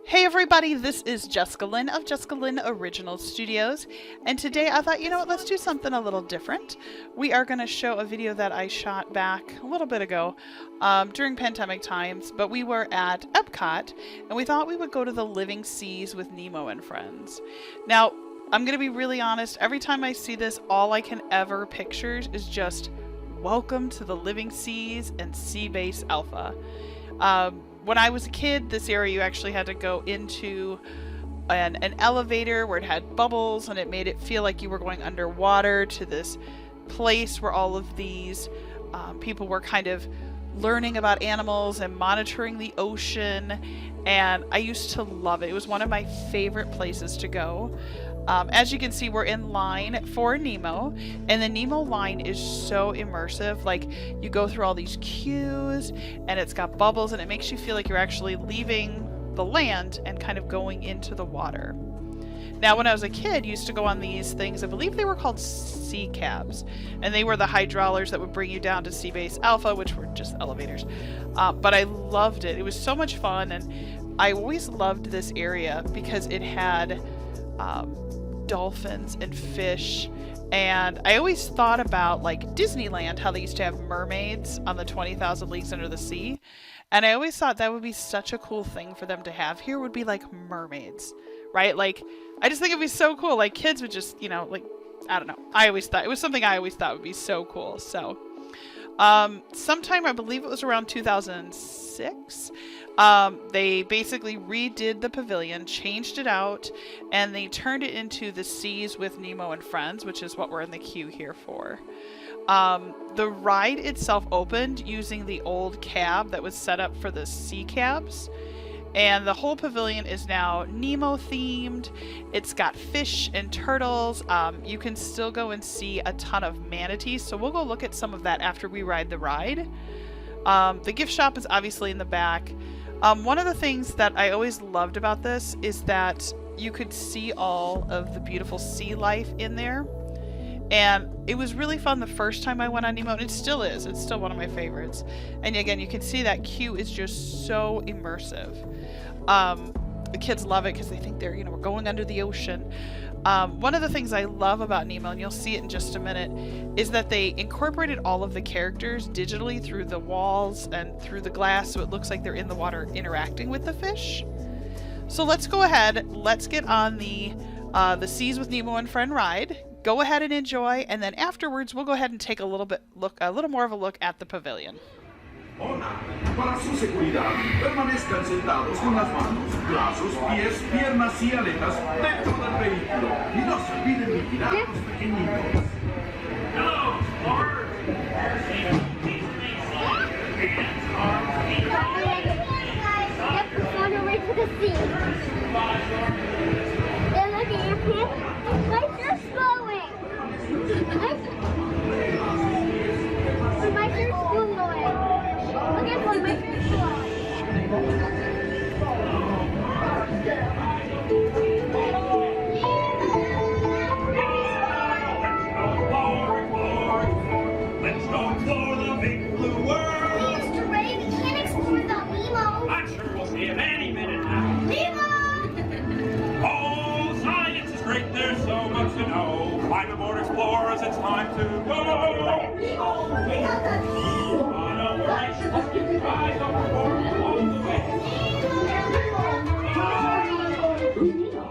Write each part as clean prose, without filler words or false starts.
Hey everybody, this is Jessica Lynn of JessicaLynnOriginal Studios, and today I thought, you know what, let's do something a little different. We are going to show a video that I shot back a little bit ago during pandemic times, but we were at Epcot, and we thought we would go to the Living Seas with Nemo and friends. Now, I'm going to be really honest, every time I see this, all I can ever picture is just, welcome to the Living Seas and Sea Base Alpha. When I was a kid, this area you actually had to go into an elevator where it had bubbles and it made it feel like you were going underwater to this place where all of these people were kind of learning about animals and monitoring the ocean, and I used to love it. It was one of my favorite places to go. As you can see, we're in line for Nemo, and the Nemo line is so immersive. Like, you go through all these queues, and it's got bubbles, and it makes you feel like you're actually leaving the land and kind of going into the water. Now, when I was a kid, I used to go on these things, I believe they were called sea cabs, and they were the hydraulics that would bring you down to Sea Base Alpha, which were just elevators. But I loved it. It was so much fun, and I always loved this area because it had dolphins and fish, and I always thought about like Disneyland, how they used to have mermaids on the 20,000 Leagues Under the Sea, and I always thought that would be such a cool thing for them to have here, would be like mermaids, right? Like, I just think it'd be so cool. Like, kids would just, you know, like, I don't know, I always thought it was something I always thought would be so cool. So sometime, I believe it was around 2006, they basically redid the pavilion, changed it out, and they turned it into the Seas with Nemo and Friends, which is what we're in the queue here for. The ride itself opened using the old cab that was set up for the sea cabs, and the whole pavilion is now Nemo themed. It's got fish and turtles. You can still go and see a ton of manatees, so we'll go look at some of that after we ride the ride. The gift shop is obviously in the back. One of the things that I always loved about this is that you could see all of the beautiful sea life in there. And it was really fun the first time I went on Nemo, and it still is. It's still one of my favorites. And again, you can see that queue is just so immersive. The kids love it because they think they're, you know, we're going under the ocean. One of the things I love about Nemo, and you'll see it in just a minute, is that they incorporated all of the characters digitally through the walls and through the glass, so it looks like they're in the water interacting with the fish. So let's go ahead, let's get on the Seas with Nemo and Friend ride. Go ahead and enjoy, and then afterwards we'll go ahead and take a little more of a look at the pavilion. Hola, para su seguridad, permanezcan sentados con las manos, brazos, pies, piernas y aletas dentro del vehículo y no se olviden de mirar a los pequeñitos. Hello, Lord. Yep, on our way to the sea. They're looking at your pants. Like they're slowing. My shirt's blowing away. Look at one, my shirt's blowing. Let's go explore the big blue world. Mr. Ray, we can't explore without Nemo. I'm sure we'll see him any minute now. Nemo! Oh, science is great, there's so much to know. Climb aboard, explorers, it's time to go. On a voyage, let's keep your eyes overboard along the way.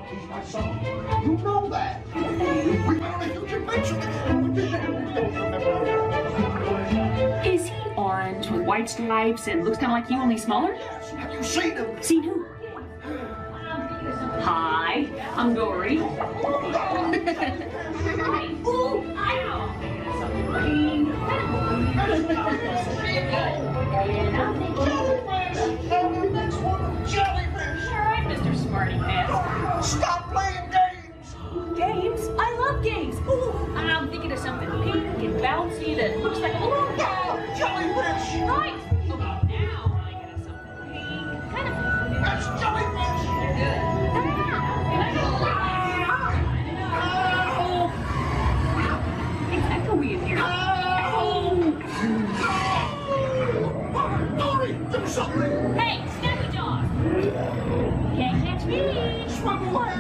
He's my son. You know that. We went on a huge adventure. Is he orange with white stripes and looks kind of like you, only smaller? Yes, have you seen him? Seen who? Hi, I'm Dory. Ooh, I know. Next one, jellyfish. All right, Mr. Smarty Pants. Stop playing games. Games? I love games. Ooh, I'm thinking of something pink and bouncy that looks like a balloon. No, jellyfish. Right. Okay, now I get us something pink, kind of. That's jellyfish. Good. It's echoey in here. Dory, do something. Hey, Snappy Jaws! Can't catch me. Swim away!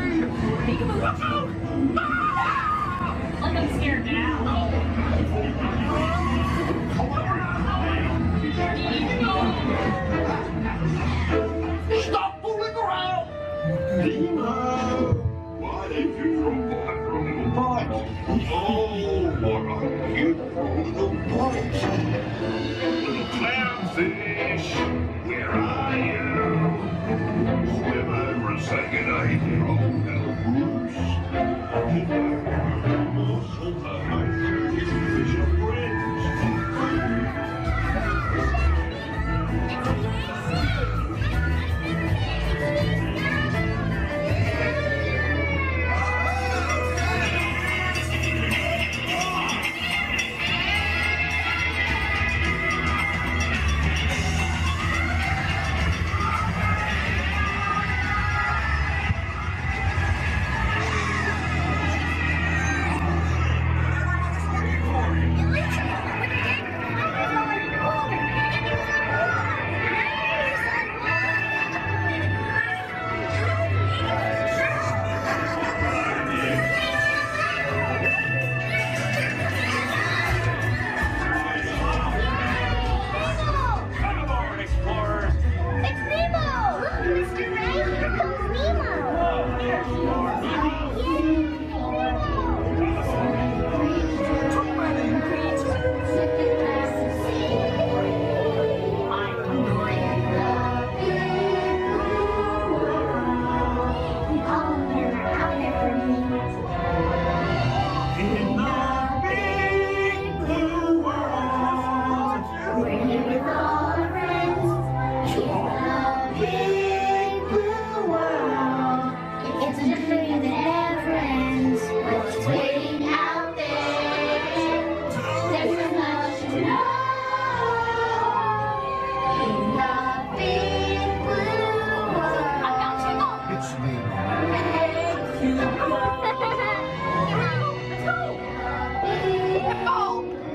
Peekaboo. Look out! Look, I'm scared now. Stop fooling around! Nemo! Why did you throw that little bite? Oh, what a cute little bite! Little clownfish, where are you? Swim over and say good day to your old little Bruce. Salt and fish are friends.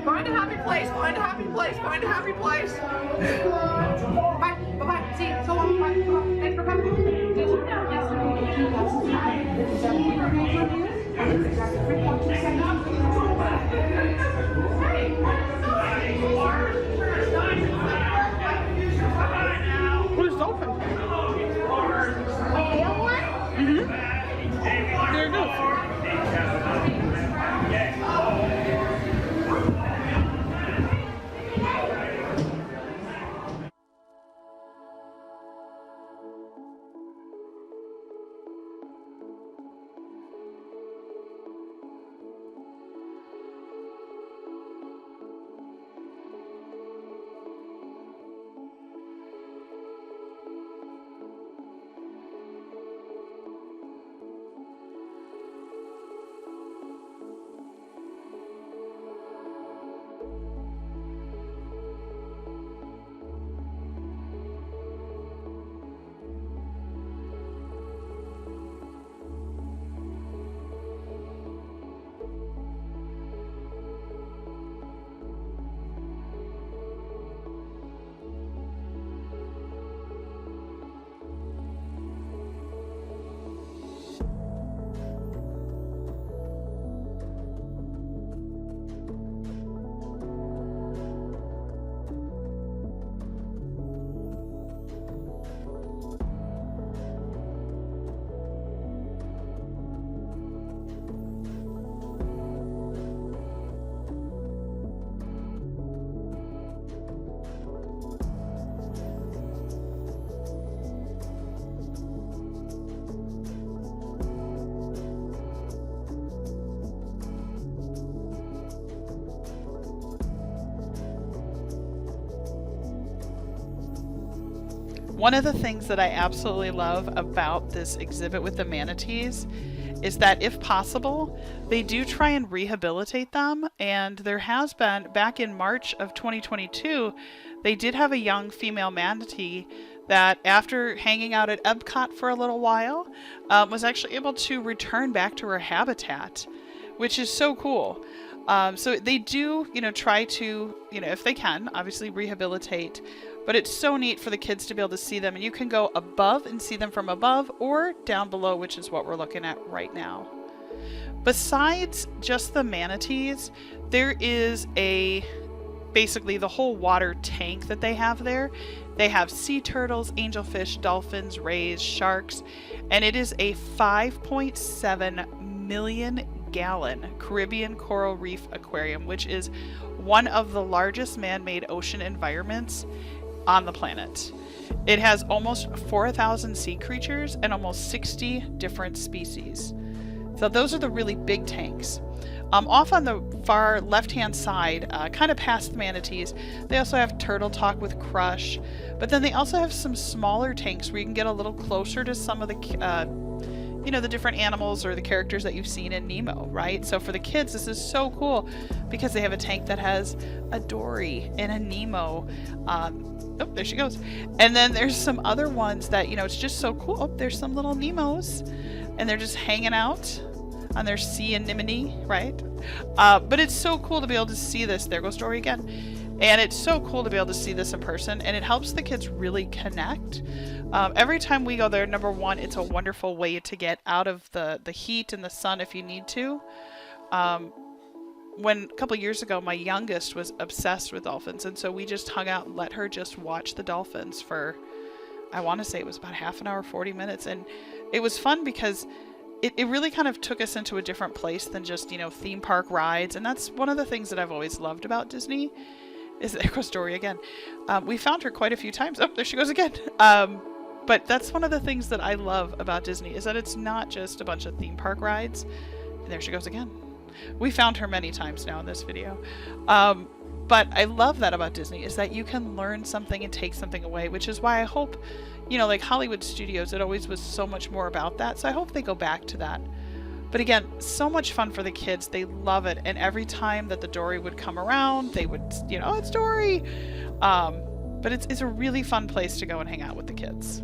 Find a happy place, find a happy place, find a happy place. Bye, bye-bye, see you, so long, bye, bye, thanks for coming. Did you know Where's Dolphin? There it goes. One of the things that I absolutely love about this exhibit with the manatees is that if possible, they do try and rehabilitate them. And there has been, back in March of 2022, they did have a young female manatee that after hanging out at Epcot for a little while, was actually able to return back to her habitat, which is so cool. So they do, try to, if they can, obviously rehabilitate. But it's so neat for the kids to be able to see them. And you can go above and see them from above or down below, which is what we're looking at right now. Besides just the manatees, there is basically the whole water tank that they have there. They have sea turtles, angelfish, dolphins, rays, sharks, and it is a 5.7 million gallon Caribbean coral reef aquarium, which is one of the largest man-made ocean environments on the planet. It has almost 4,000 sea creatures and almost 60 different species. So those are the really big tanks. Off on the far left-hand side, kind of past the manatees, they also have Turtle Talk with Crush, but then they also have some smaller tanks where you can get a little closer to some of the, the different animals or the characters that you've seen in Nemo, right? So for the kids, this is so cool because they have a tank that has a Dory and a Nemo. Oh, there she goes. And then there's some other ones that, it's just so cool. Oh, there's some little Nemos, and they're just hanging out on their sea anemone, right? But it's so cool to be able to see this. There goes Dory again. And it's so cool to be able to see this in person, and it helps the kids really connect. Every time we go there, number one, it's a wonderful way to get out of the heat and the sun if you need to. When a couple years ago, my youngest was obsessed with dolphins, and so we just hung out and let her just watch the dolphins for, I want to say it was about half an hour, 40 minutes. And it was fun because it really kind of took us into a different place than just, theme park rides. And that's one of the things that I've always loved about Disney is, there goes Dory again. We found her quite a few times. Oh, there she goes again. But that's one of the things that I love about Disney is that it's not just a bunch of theme park rides. And there she goes again. We found her many times now in this video. But I love that about Disney is that you can learn something and take something away, which is why I hope, like Hollywood Studios, it always was so much more about that. So I hope they go back to that. But again, so much fun for the kids. They love it. And every time that the Dory would come around, they would, oh, it's Dory. But it's a really fun place to go and hang out with the kids.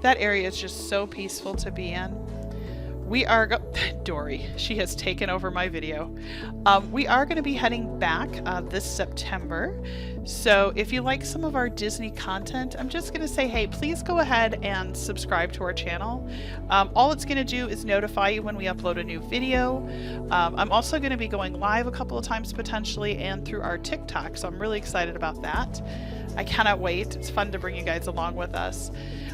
That area is just so peaceful to be in. we are Dory, she has taken over my video. We are going to be heading back this September. So if you like some of our Disney content, I'm just going to say, hey, please go ahead and subscribe to our channel. All it's going to do is notify you when we upload a new video. I'm also going to be going live a couple of times potentially and through our TikTok, so I'm really excited about that. I cannot wait. It's fun to bring you guys along with us.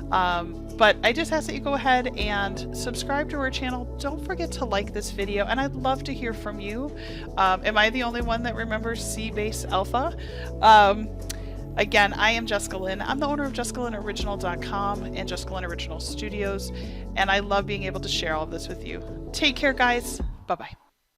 But I just ask that you go ahead and subscribe to our channel. Don't forget to like this video, and I'd love to hear from you. Am I the only one that remembers Sea Base Alpha? Again, I am Jessica Lynn. I'm the owner of JessicaLynnOriginal.com and Jessica Lynn Original Studios, and I love being able to share all of this with you. Take care, guys. Bye-bye.